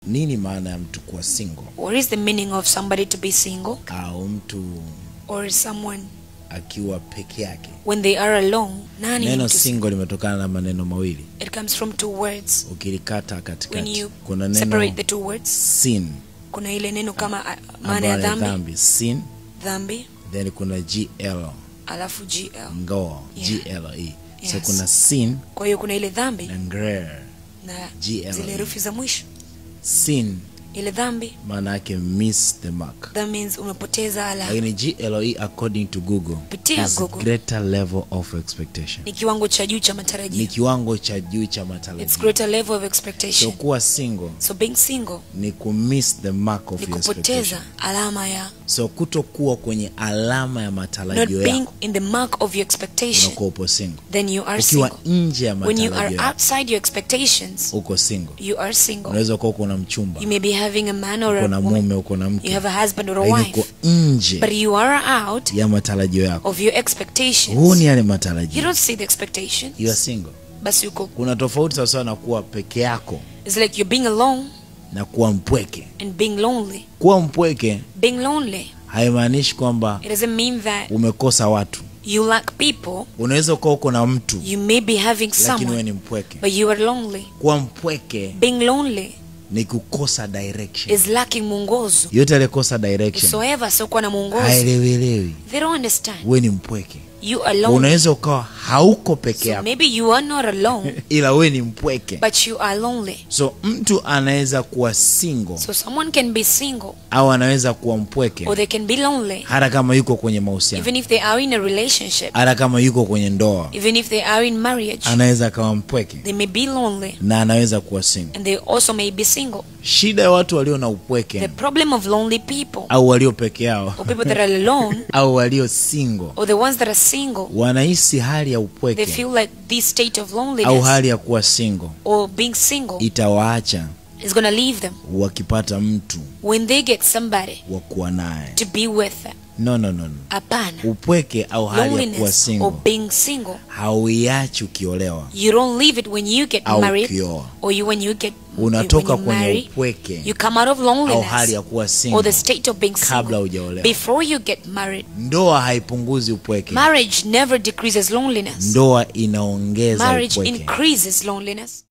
Nini maana ya mtu kuwa single? What is the meaning of somebody to be single? Au mtu Or someone akiwa peke yake. when they are alone. Nani Neno single limetokana na maneno mawili. It comes from two words. Ukilikata When katikati you kuna neno separate the two words, sin. kuna ile neno kama maana ya dhambi. Sin. Dhambi. Then kuna GL. Alafu GL. Ngo. Yeah. GLE. Yes. So kuna sin. Kwa hiyo kuna ile dhambi Na ngre. na GLE. zile herufi za mwisho. Sin. Ile dhambi. Maana yake miss the mark. That means umepoteza alama. Lakini GLE according to Google Pitia is Google. greater level of expectation. Ni kiwango cha juu cha matarajio. Ni kiwango cha juu cha matarajio. It's greater level of expectation. So kuwa single So being single ni miss the mark of ni your expectation. kupoteza alama ya. So kutokuwa kwenye alama ya Not matarajio being yako, in the mark of your expectation, unakuwa upo single. then you are Ukiwa single. nje ya When you are matarajio yako, outside your expectations, uko single. you are single. Unaweza kuwa uko na mchumba, You may be having a man or uko a na woman. mume, uko na You mke, have a husband or a lakini wife. uko nje But you are out ya matarajio yako. of your expectations. Huu ni yale You matarajio. don't see the expectations. You are single. Basi uko. Kuna tofauti sawa na kuwa peke yako It's like you're being alone na kuwa mpweke. and being lonely. Kuwa mpweke Being lonely, haimaanishi kwamba it doesn't mean that umekosa watu. you lack people. Unaweza kuwa uko na mtu You may be having lakini wewe someone, ni mpweke. but you are lonely. Kuwa mpweke Being lonely ni kukosa direction. is lacking mwongozo. Yote alikosa direction Whosoever siokuwa na mwongozo, haelewelewi. they don't understand. Wewe ni mpweke. You are lonely. Unaweza ukawa hauko peke So yako maybe you are not alone, ila wewe ni mpweke. but you are lonely. So mtu anaweza kuwa single So someone can be single au anaweza kuwa mpweke or they can be lonely, hata kama yuko kwenye mahusiano, even if they are in a relationship, hata kama yuko kwenye ndoa, even if they are in marriage. anaweza kawa mpweke They may be lonely na anaweza kuwa single. and they also may be single. Shida ya watu walio na The upweke problem of lonely people, au walio peke yao or people that are alone, au walio single, or the ones that are single, wanahisi hali ya they upweke feel like this state of au loneliness hali ya kuwa single or being single itawaacha is going to leave them wakipata mtu when they get somebody wa kuwa naye. to be with them. No. Hapana. Upweke au hali ya kuwa Loneliness or single being single, hauiachi ukiolewa you don't leave it when you get au married, ukioa. or when you get Unatoka when you kwenye marry, upweke you come out of au hali loneliness ya kuwa or the single state of being kabla single hujaolewa. before you get married. Ndoa haipunguzi upweke. Marriage never decreases loneliness. Ndoa inaongeza Marriage upweke. increases loneliness.